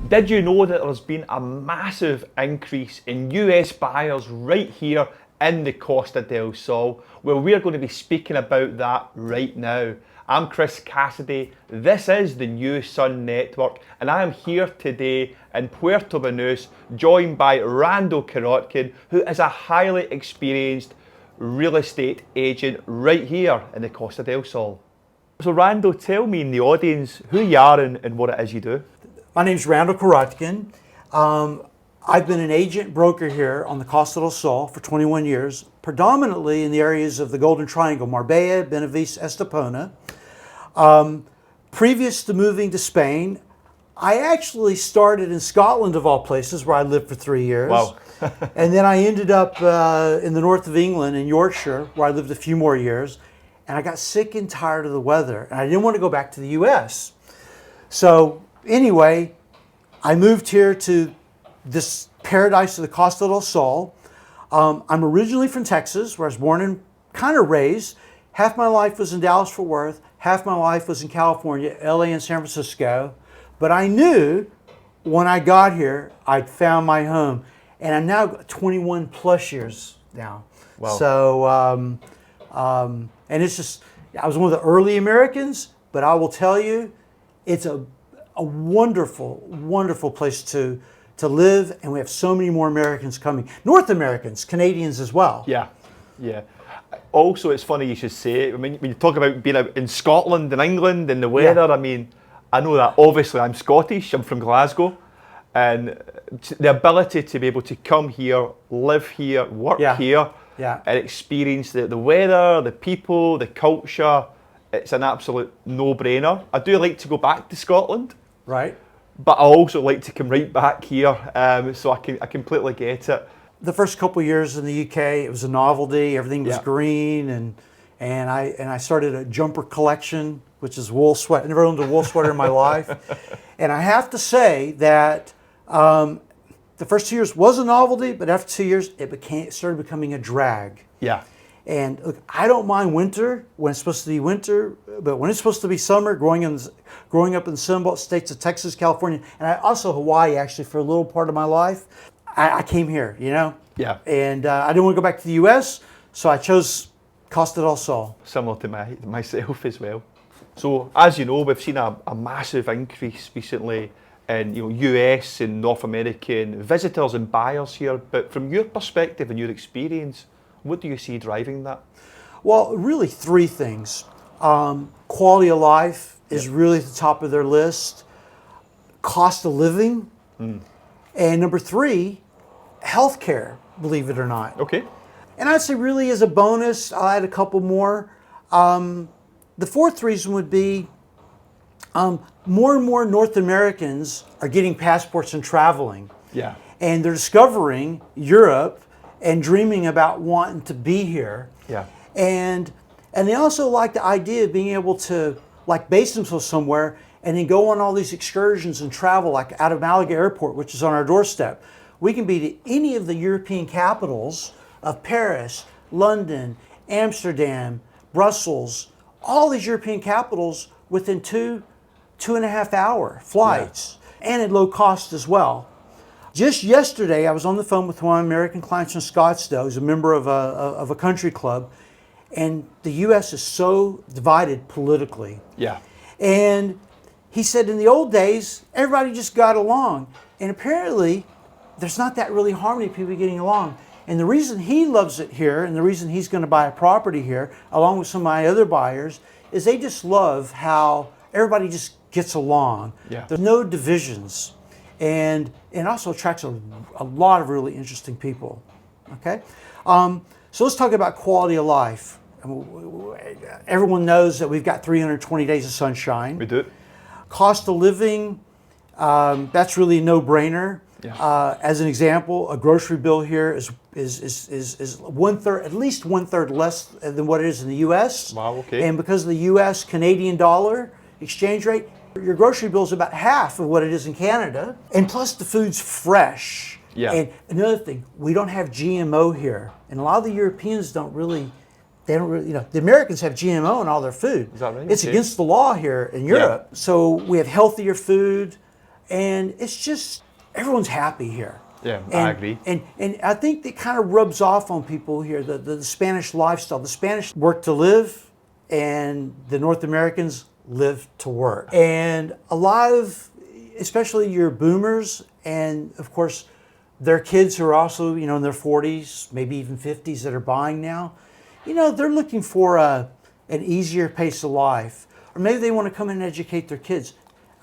Did you know that there's been a massive increase in US buyers right here in the Costa del Sol? Well, we're going to be speaking about that right now. I'm Chris Cassidy, this is the NuSun Network, and I am here today in Puerto Banús, joined by Randal Karotkin, who is a highly experienced real estate agent right here in the Costa del Sol. So Randal, tell me in the audience who you are and what it is you do. My name's Randal Karotkin. I've been an agent broker here on the Costa del Sol for 21 years, predominantly in the areas of the Golden Triangle, Marbella, Benavice, Estepona. Previous to moving to Spain, I actually started in Scotland, of all places, where I lived for 3 years. Wow. And then I ended up in the north of England, in Yorkshire, where I lived a few more years. And I got sick and tired of the weather, and I didn't want to go back to the U.S. So anyway, I moved here to this paradise of the Costa del Sol. I'm originally from Texas, where I was born and kind of raised. Half my life was in Dallas-Fort Worth, half my life was in California, LA and San Francisco. But I knew when I got here, I'd found my home. And I'm now 21 plus years now. Wow. So, and it's just, I was one of the early Americans, but I will tell you, it's a wonderful, wonderful place to live, and we have so many more Americans coming. North Americans, Canadians as well. Yeah. Also, it's funny you should say it. I mean, when you talk about being out in Scotland and England and the weather, I mean, I know that obviously I'm Scottish, I'm from Glasgow, and the ability to be able to come here, live here, work here, and experience the weather, the people, the culture, it's an absolute no-brainer. I do like to go back to Scotland, right? But I also like to come right back here, so I completely get it. The first couple of years in the UK, it was a novelty. Everything was green, and I started a jumper collection, which is wool sweat. I never owned a wool sweater in my life, and I have to say that the first 2 years was a novelty, but after 2 years, it started becoming a drag. Yeah. And look, I don't mind winter when it's supposed to be winter, but when it's supposed to be summer, growing up in the Sunbelt states of Texas, California, and also Hawaii, actually, for a little part of my life, I came here, you know? Yeah. And I didn't want to go back to the U.S., so I chose Costa del Sol. Similar to myself as well. So, as you know, we've seen a massive increase recently in US and North American visitors and buyers here. But from your perspective and your experience, what do you see driving that? Well, really three things. Quality of life is really at the top of their list. Cost of living. And number three, healthcare, believe it or not. Okay. And I'd say really as a bonus, I'll add a couple more. The fourth reason would be more and more North Americans are getting passports and traveling. Yeah. And they're discovering Europe and dreaming about wanting to be here. Yeah. And they also like the idea of being able to like base themselves somewhere and then go on all these excursions and travel, like out of Malaga Airport, which is on our doorstep. We can be to any of the European capitals of Paris, London, Amsterdam, Brussels, all these European capitals within 2.5 hour flights, and at low cost as well. Just yesterday, I was on the phone with one of my American clients in Scottsdale, who's a member of a country club, and the U.S. is so divided politically. Yeah. And he said in the old days, everybody just got along. And apparently, there's not that really harmony of people getting along. And the reason he loves it here, and the reason he's going to buy a property here, along with some of my other buyers, is they just love how everybody just gets along. Yeah. There's no divisions. And it also attracts a lot of really interesting people. Okay? So let's talk about quality of life. Everyone knows that we've got 320 days of sunshine. We do. Cost of living, that's really a no-brainer. Yeah. As an example, a grocery bill here is 1/3, at least 1/3 less than what it is in the U.S. Wow. Okay. And because of the U.S. Canadian dollar exchange rate, your grocery bill is about half of what it is in Canada. And plus, the food's fresh. Yeah. And another thing, we don't have GMO here, and a lot of the Europeans don't really. The Americans have GMO in all their food. Is that right? It's against the law here in Europe. So we have healthier food. and it's just everyone's happy here. Yeah, And, I agree. And I think it kind of rubs off on people here, the Spanish lifestyle. The Spanish work to live, and the North Americans live to work. And a lot of, especially your boomers, and of course, their kids who are also, in their 40s, maybe even 50s that are buying now, they're looking for an easier pace of life. Or maybe they want to come in and educate their kids.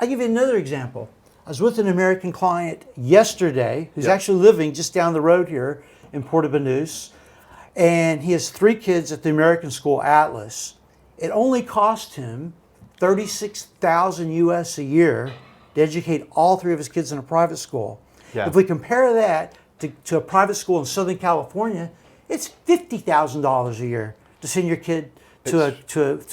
I'll give you another example. I was with an American client yesterday who's actually living just down the road here in Puerto Banús, and he has 3 kids at the American school Atlas. It only cost him $36,000 US a year to educate all 3 of his kids in a private school. Yeah. If we compare that to a private school in Southern California, it's $50,000 a year to send your kid to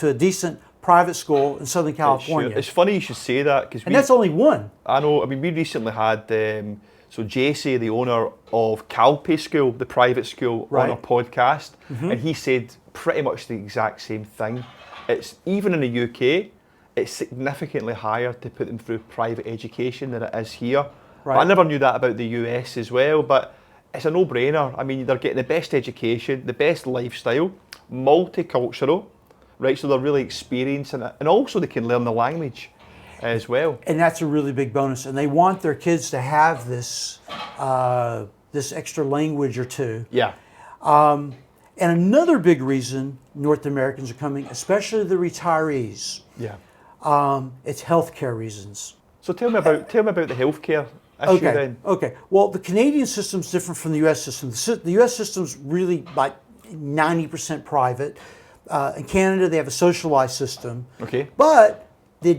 a decent private school in Southern California. It's funny you should say that, because that's only one. I know. I mean, we recently had so JC, the owner of Calpe School, the private school, on our podcast, and he said pretty much the exact same thing. It's even in the UK, it's significantly higher to put them through private education than it is here. Right. I never knew that about the US as well, but it's a no-brainer. I mean, they're getting the best education, the best lifestyle, multicultural, right? So they're really experiencing it, and also they can learn the language as well. And that's a really big bonus. And they want their kids to have this this extra language or two. Yeah. And another big reason North Americans are coming, especially the retirees, Yeah. it's healthcare reasons. So tell me about the healthcare issue then. Okay. Well, the Canadian system's different from the U.S. system. The U.S. system's really like 90% private. In Canada, they have a socialized system. Okay. But the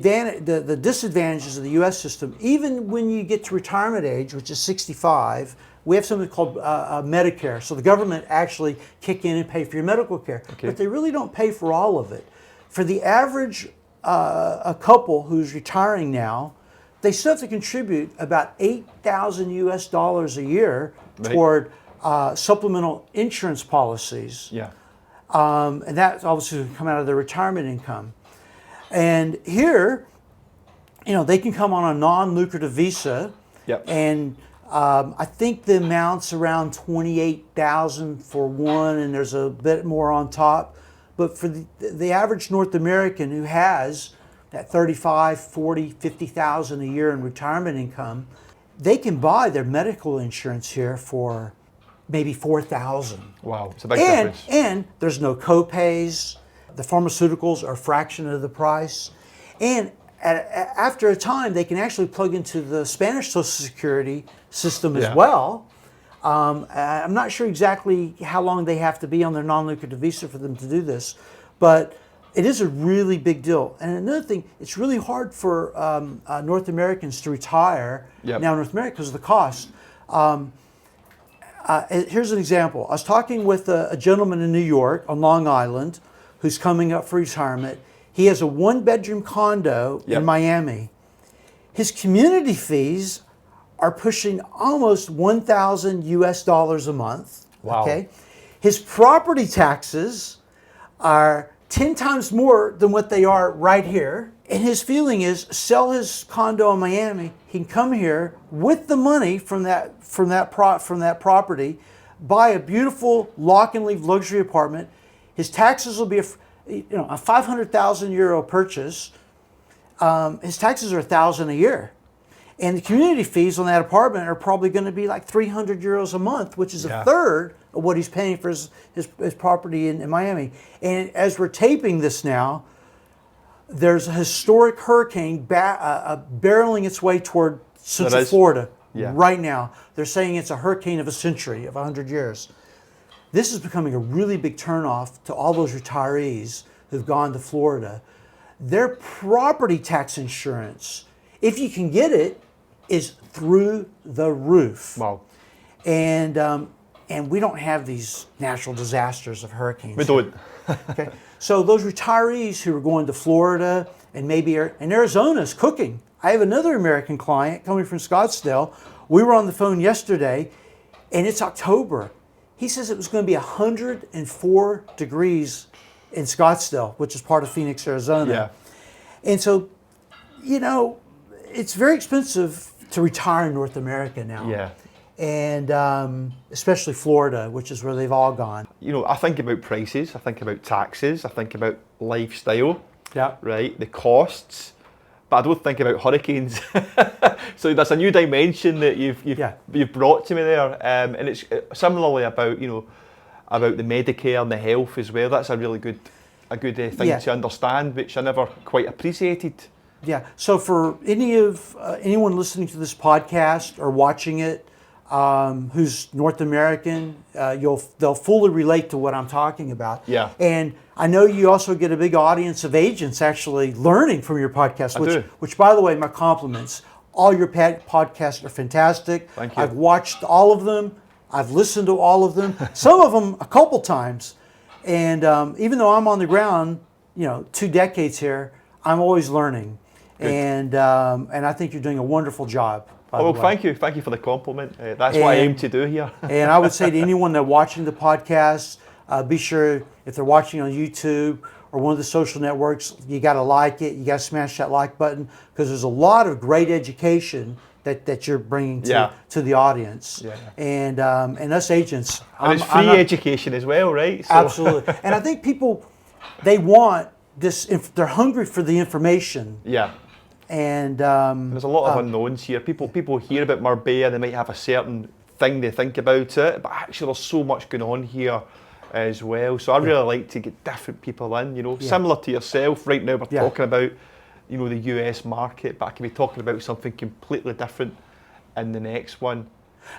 disadvantages of the U.S. system, even when you get to retirement age, which is 65, we have something called Medicare. So the government actually kick in and pay for your medical care. Okay. But they really don't pay for all of it. For the average a couple who's retiring now, they still have to contribute about $8,000 US a year toward supplemental insurance policies. Yeah. And that's obviously come out of their retirement income. And here, they can come on a non-lucrative visa. Yep. And I think the amount's around $28,000 for one, and there's a bit more on top. But for the average North American who has that $35,000, $40,000, $50,000 a year in retirement income, they can buy their medical insurance here for maybe $4,000. Wow, it's a big difference. And there's no co-pays. The pharmaceuticals are a fraction of the price. And after a time, they can actually plug into the Spanish Social Security system as well. I'm not sure exactly how long they have to be on their non-lucrative visa for them to do this, but it is a really big deal. And another thing, it's really hard for North Americans to retire now in North America because of the cost. Here's an example. I was talking with a gentleman in New York on Long Island who's coming up for retirement. He has a 1-bedroom condo in Miami. His community fees are pushing almost $1,000 US a month. Wow. Okay. His property taxes are 10 times more than what they are right here. And his feeling is sell his condo in Miami. He can come here with the money from that property, buy a beautiful lock and leave luxury apartment. His taxes will be a 500,000 euro purchase. His taxes are $1,000 a year. And the community fees on that apartment are probably going to be like 300 euros a month, which is a third of what he's paying for his property in Miami. And as we're taping this now, there's a historic hurricane barreling its way toward Central Florida right now. They're saying it's a hurricane of a century, of 100 years. This is becoming a really big turnoff to all those retirees who've gone to Florida. Their property tax insurance, if you can get it, is through the roof. Wow. And we don't have these natural disasters of hurricanes. We don't. Okay. So those retirees who are going to Florida and maybe and Arizona's cooking. I have another American client coming from Scottsdale. We were on the phone yesterday, and it's October. He says it was going to be 104 degrees in Scottsdale, which is part of Phoenix, Arizona. Yeah. And so, it's very expensive to retire in North America now. Yeah. And especially Florida, which is where they've all gone. You know, I think about prices, I think about taxes, I think about lifestyle, Yeah. right? The costs, but I don't think about hurricanes. So there's a new dimension that you've brought to me there, and it's similarly about, you know, about the Medicare and the health as well. That's a really good thing to understand, which I never quite appreciated. Yeah. So for anyone listening to this podcast or watching it, who's North American, they'll fully relate to what I'm talking about. Yeah. And I know you also get a big audience of agents actually learning from your podcast, which by the way, my compliments. All your podcasts are fantastic. Thank you. I've watched all of them. I've listened to all of them. Some of them a couple times. And even though I'm on the ground, 2 decades here, I'm always learning. And I think you're doing a wonderful job. Well, thank you. Thank you for the compliment. That's what I aim to do here. And I would say to anyone that's watching the podcast, be sure if they're watching on YouTube or one of the social networks, you got to like it. You got to smash that like button because there's a lot of great education that you're bringing to the audience. Yeah. And us agents. And it's free education as well, right? So. Absolutely. And I think people, they want this, they're hungry for the information. Yeah. And there's a lot of unknowns here. People hear about Marbella, they might have a certain thing they think about it, but actually there's so much going on here as well. So I really like to get different people in, similar to yourself. Right now we're talking about, the US market, but I can be talking about something completely different in the next one.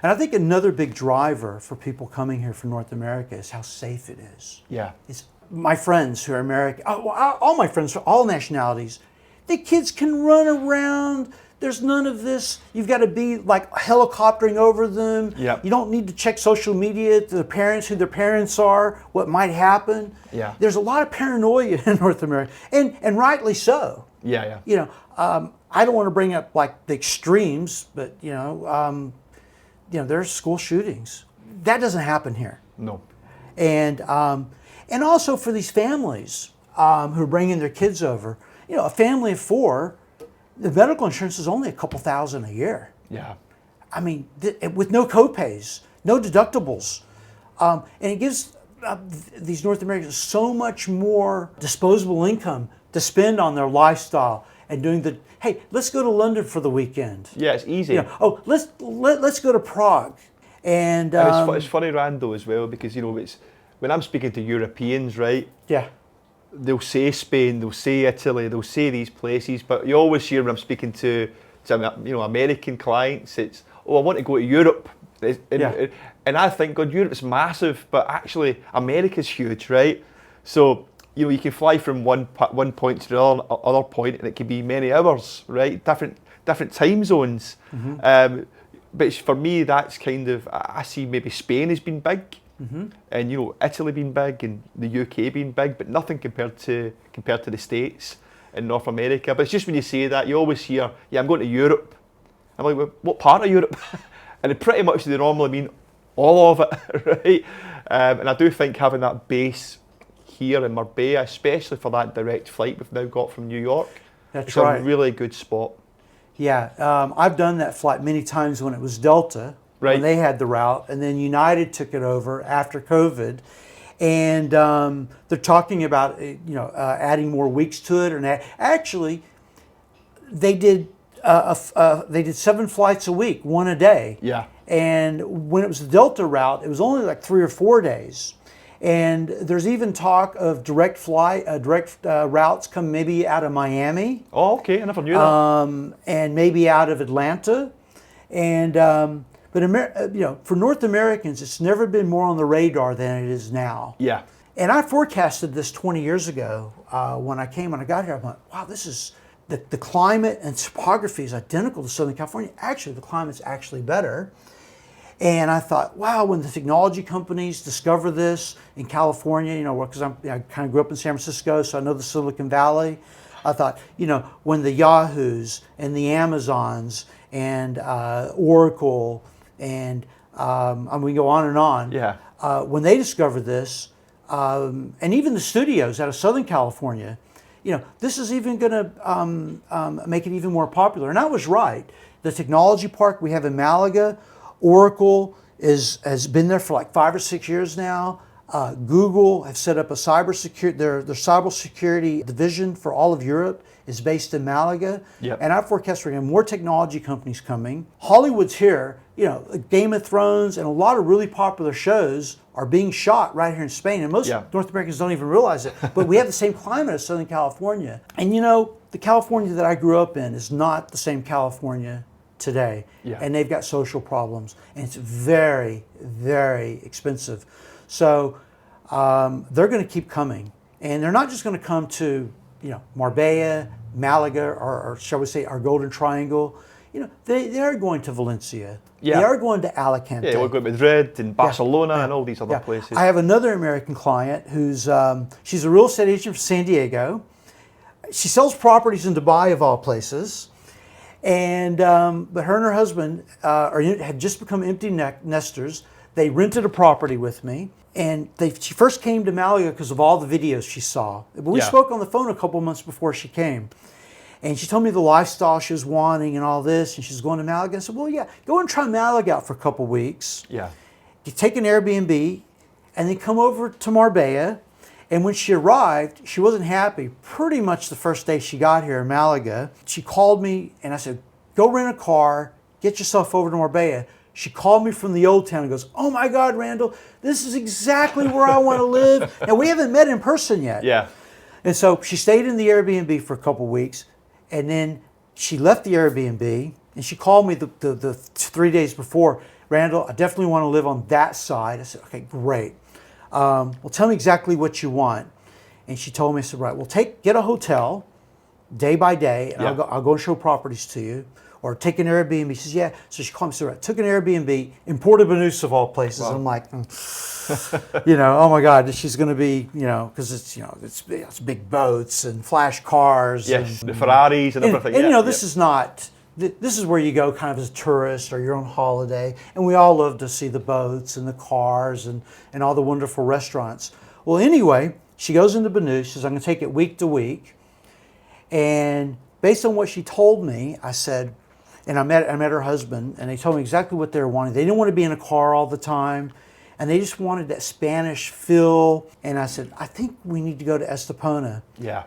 And I think another big driver for people coming here from North America is how safe it is. Yeah. It's my friends who are American, all my friends from all nationalities, the kids can run around. There's none of this. You've got to be like helicoptering over them. Yeah. You don't need to check social media to the parents, who their parents are, what might happen. Yeah. There's a lot of paranoia in North America, and rightly so. Yeah. I don't want to bring up like the extremes, but there's school shootings. That doesn't happen here. No. And also for these families who are bringing their kids over, a family of 4. The medical insurance is only a couple thousand a year. Yeah. I mean, with no copays, no deductibles. And it gives these North Americans so much more disposable income to spend on their lifestyle and doing hey, let's go to London for the weekend. Yeah, it's easy. Let's go to Prague. And it's funny, Randall, as well, because, it's when I'm speaking to Europeans, right? Yeah. They'll say Spain, they'll say Italy, they'll say these places, but you always hear when I'm speaking to American clients, it's, I want to go to Europe. And I think, God, Europe's massive, but actually America's huge, right? So, you can fly from one point to the other point, and it can be many hours, right? Different time zones. Mm-hmm. But for me, that's kind of, I see maybe Spain has been big. Mm-hmm. And Italy being big and the UK being big, but nothing compared to the States and North America. But it's just when you say that, you always hear, I'm going to Europe. I'm like, well, what part of Europe? And pretty much they normally mean all of it, right? And I do think having that base here in Marbella, especially for that direct flight we've now got from New York, it's a really good spot. Yeah, I've done that flight many times when it was Delta. Right. When they had the route, and then United took it over after COVID, and they're talking about adding more weeks to it. And actually, they did 7 flights a week, 1 a day. Yeah. And when it was the Delta route, it was only like 3 or 4 days. And there's even talk of direct routes come maybe out of Miami. Oh, okay, I never knew that. And maybe out of Atlanta, and. But for North Americans, it's never been more on the radar than it is now. Yeah. And I forecasted this 20 years ago when I got here. I went, wow, this is the climate and topography is identical to Southern California. Actually, the climate's actually better. And I thought, wow, when the technology companies discover this in California, because I kind of grew up in San Francisco, so I know the Silicon Valley. I thought, when the Yahoos and the Amazons and Oracle and we can go on and on. Yeah. When they discovered this, and even the studios out of Southern California, this is even going to make it even more popular. And I was right. The technology park we have in Malaga, Oracle has been there for like 5 or 6 years now. Google have set up a their cybersecurity division for all of Europe is based in Malaga. Yep. And I forecast we're going to have more technology companies coming. Hollywood's here. Game of Thrones and a lot of really popular shows are being shot right here in Spain. And most North Americans don't even realize it. But we have the same climate as Southern California. And the California that I grew up in is not the same California today. Yeah. And they've got social problems. And it's very, very expensive. So they're going to keep coming. And they're not just going to come to Marbella, Malaga, or shall we say our Golden Triangle. They are going to Valencia. Yeah. They are going to Alicante. Yeah, we're going to Madrid and Barcelona and all these other places. I have another American client who's she's a real estate agent from San Diego. She sells properties in Dubai of all places. And but her and her husband had just become empty nesters. They rented a property with me. And she first came to Malaga because of all the videos she saw. But we spoke on the phone a couple months before she came. And she told me the lifestyle she was wanting and all this, and she's going to Malaga. I said, well, yeah, go and try Malaga out for a couple weeks. Yeah. You take an Airbnb, and then come over to Marbella. And when she arrived, she wasn't happy pretty much the first day she got here in Malaga. She called me, and I said, go rent a car, get yourself over to Marbella. She called me from the old town and goes, oh my God, Randal, this is exactly where I want to live. Now, we haven't met in person yet. Yeah. And so she stayed in the Airbnb for a couple weeks, and then she left the Airbnb, and she called me the 3 days before, Randal, I definitely want to live on that side. I said, okay, great. Well, tell me exactly what you want. And she told me, I said, right, well, get a hotel day by day, and I'll go and show properties to you. Or take an Airbnb. She says, yeah. So she called me, said, right, took an Airbnb in Puerto Banús of all places. Wow. I'm like, oh my God, she's going to be, because it's big boats and flash cars. Yes, and the Ferraris and everything. And this is not, this is where you go kind of as a tourist or you're on holiday. And we all love to see the boats and the cars and all the wonderful restaurants. Well, anyway, she goes into Banús. She says, I'm going to take it week to week. And based on what she told me, I said, and I met her husband, and they told me exactly what they were wanting. They didn't want to be in a car all the time, and they just wanted that Spanish feel. And I said, I think we need to go to Estepona. Yeah.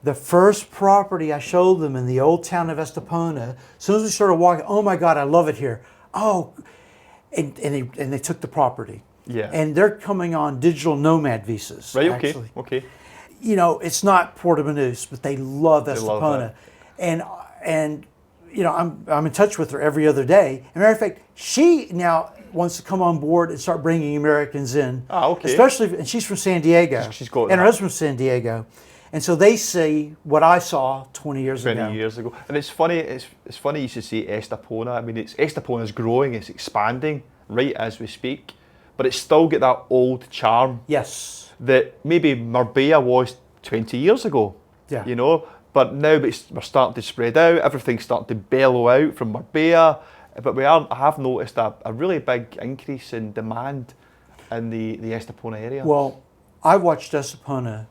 The first property I showed them in the old town of Estepona, as soon as we started walking, oh my God, I love it here. Oh, and they took the property. Yeah. And they're coming on digital nomad visas. Right, actually. okay. It's not Puerto Banús, but they love Estepona. Love and I'm in touch with her every other day. As a matter of fact, she now wants to come on board and start bringing Americans in. Oh, okay. And she's from San Diego. She's got and her husband's from San Diego. And so they see what I saw 20 years ago. 20 years ago. And it's funny you should say Estepona. I mean, Estepona's growing, it's expanding right as we speak, but it's still got that old charm. Yes. That maybe Marbella was 20 years ago. Yeah. But now we're starting to spread out, everything's starting to bellow out from Marbella, but I have noticed a really big increase in demand in the Estepona area. Well, I've watched Estepona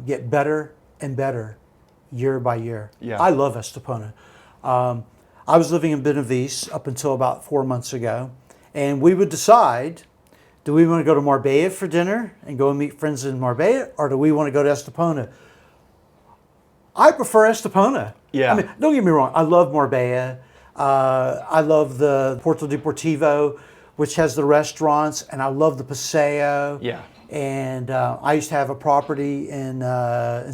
get better and better year by year. Yeah. I love Estepona. I was living in Benavides up until about 4 months ago, and we would decide, do we want to go to Marbella for dinner and go and meet friends in Marbella, or do we want to go to Estepona? I prefer Estepona. Yeah. I mean, don't get me wrong. I love Marbella. I love the Puerto Deportivo, which has the restaurants, and I love the Paseo. Yeah. And I used to have a property in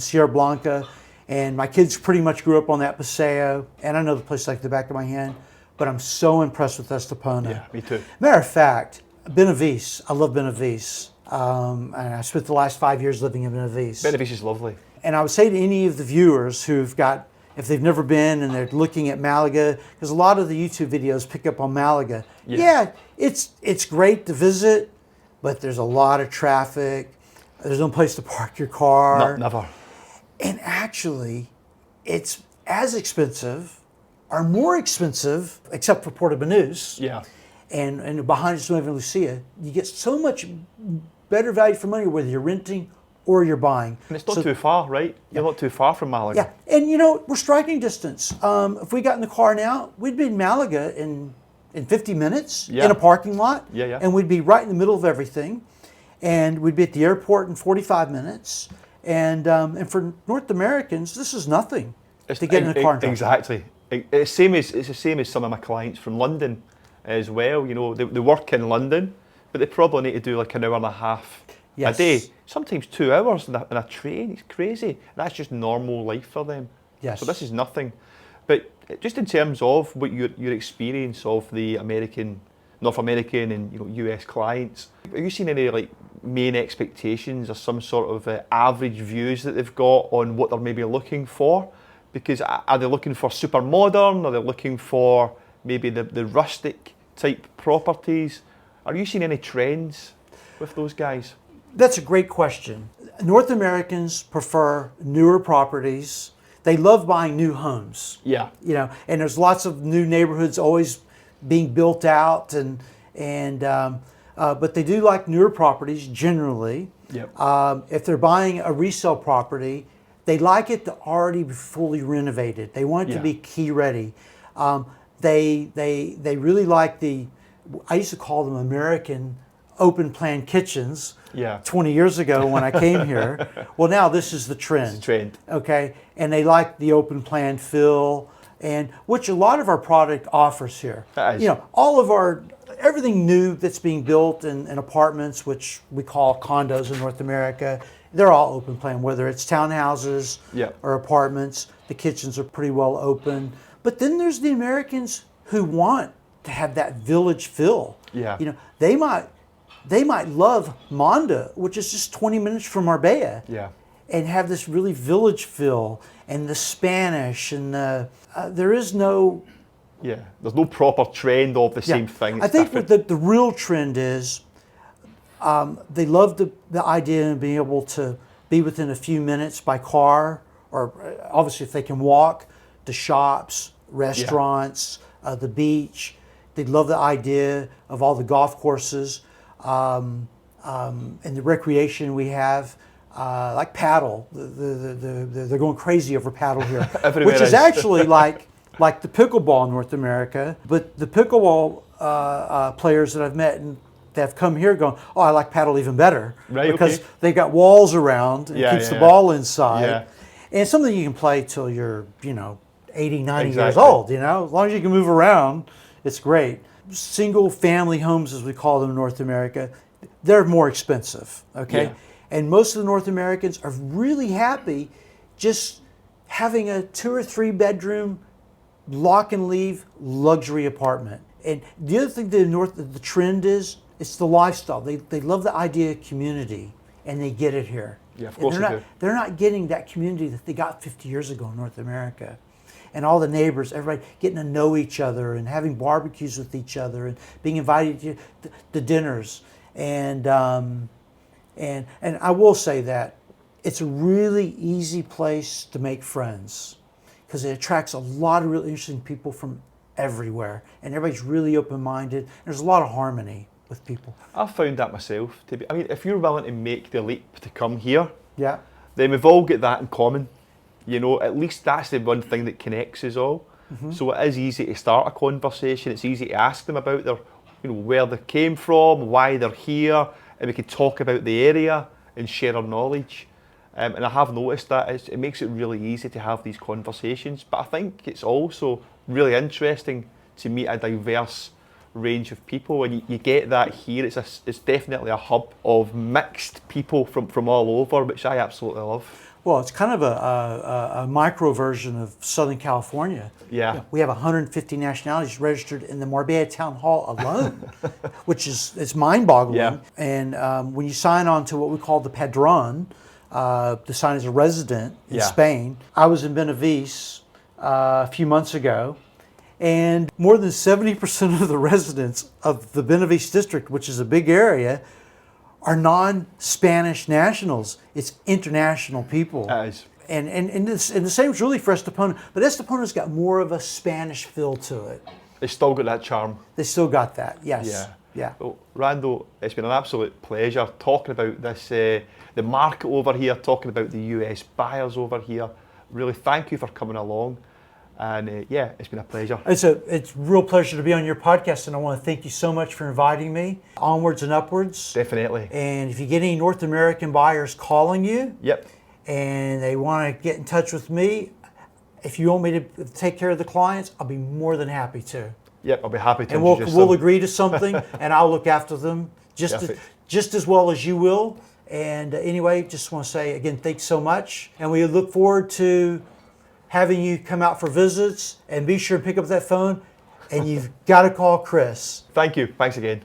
Sierra Blanca, and my kids pretty much grew up on that Paseo, and I know the place like the back of my hand, but I'm so impressed with Estepona. Yeah, me too. Matter of fact, Benavides. I love Benavides. And I spent the last 5 years living in Benavides. Benavides is lovely. And I would say to any of the viewers if they've never been and they're looking at Malaga, because a lot of the YouTube videos pick up on Malaga. Yeah, it's great to visit, but there's a lot of traffic. There's no place to park your car. No, never. And actually, it's as expensive or more expensive, except for Puerto Banús. Yeah. And behind us, Nueva Lucia, you get so much better value for money whether you're renting or you're buying. And it's not too far, right? You're not too far from Malaga. Yeah, and you know, we're striking distance. If we got in the car now, we'd be in Malaga in 50 minutes in a parking lot. And we'd be right in the middle of everything. And we'd be at the airport in 45 minutes. And for North Americans, this is nothing to get in the car. Exactly. It's the same as some of my clients from London as well. You know, they work in London, but they probably need to do like an hour and a half a day. Sometimes 2 hours in a train. It's crazy. That's just normal life for them. Yes. So this is nothing. But just in terms of what your experience of the North American and US clients, have you seen any like main expectations or some sort of average views that they've got on what they're maybe looking for? Because are they looking for super modern? Are they looking for maybe the rustic type properties? Are you seeing any trends with those guys? That's a great question. North Americans prefer newer properties. They love buying new homes. Yeah. You know, and there's lots of new neighborhoods always being built out, but they do like newer properties generally. Yep. If they're buying a resale property, they like it to already be fully renovated. They want it to be key ready. They really like I used to call them American open plan kitchens. 20 years ago when I came here. Well, now this is the trend. It's a trend. Okay, and they like the open plan feel, and which a lot of our product offers here. That is. You know, everything new that's being built in apartments, which we call condos in North America, they're all open plan, whether it's townhouses or apartments. The kitchens are pretty well open. But then there's the Americans who want to have that village feel. Yeah. You know, they might love Monda, which is just 20 minutes from Marbella, and have this really village feel, and the Spanish, and there is no... there's no proper trend of the same thing. It's I think the real trend is they love the idea of being able to be within a few minutes by car, or obviously if they can walk, the shops, restaurants, the beach. They love the idea of all the golf courses. And the recreation we have, like paddle, they're going crazy over paddle here, which is actually like the pickleball in North America. But the pickleball players that I've met and that have come here going, oh, I like paddle even better, because they've got walls around and keeps the ball inside. And it's something you can play till you're 80, 90 years old. As long as you can move around, it's great. Single family homes, as we call them in North America, they're more expensive, and most of the North Americans are really happy just having a 2 or 3 bedroom lock and leave luxury apartment. And the other thing the trend is, it's the lifestyle. They love the idea of community, and they get it here. Of course they do. They're not getting that community that they got 50 years ago in North America. And all the neighbors, everybody getting to know each other and having barbecues with each other and being invited to the dinners. And I will say that it's a really easy place to make friends, because it attracts a lot of really interesting people from everywhere, and everybody's really open-minded. There's a lot of harmony with people. I've found that myself. If you're willing to make the leap to come here, then we've all got that in common. At least that's the one thing that connects us all. So it is easy to start a conversation. It's easy to ask them about where they came from, why they're here, and we can talk about the area and share our knowledge. And I have noticed that it makes it really easy to have these conversations. But I think it's also really interesting to meet a diverse range of people, and you get that here. It's definitely a hub of mixed people from all over, which I absolutely love. Well, it's kind of a micro version of Southern California. We have 150 nationalities registered in the Marbella Town Hall alone, which it's mind-boggling. And when you sign on to what we call the Padrón, to sign as a resident in Spain, I was in Benavides a few months ago, and more than 70% of the residents of the Benavides district, which is a big area, are non-Spanish nationals. It's international people. And the same is really for Estepona, but Estepona's got more of a Spanish feel to it. They still got that charm. They still got that, yes. Yeah. Yeah. Well, Randal, it's been an absolute pleasure talking about this, the market over here, talking about the US buyers over here. Really, thank you for coming along. And yeah, it's been a pleasure. It's a real pleasure to be on your podcast, and I want to thank you so much for inviting me. Onwards and upwards. Definitely. And if you get any North American buyers calling you, Yep. and they want to get in touch with me, if you want me to take care of the clients, I'll be more than happy to. Yep, I'll be happy to And introduce we'll them. agree to something, and I'll look after them just as well as you will. And anyway, just want to say again, thanks so much, and we look forward to having you come out for visits. And be sure to pick up that phone, and you've got to call Chris. Thank you. Thanks again.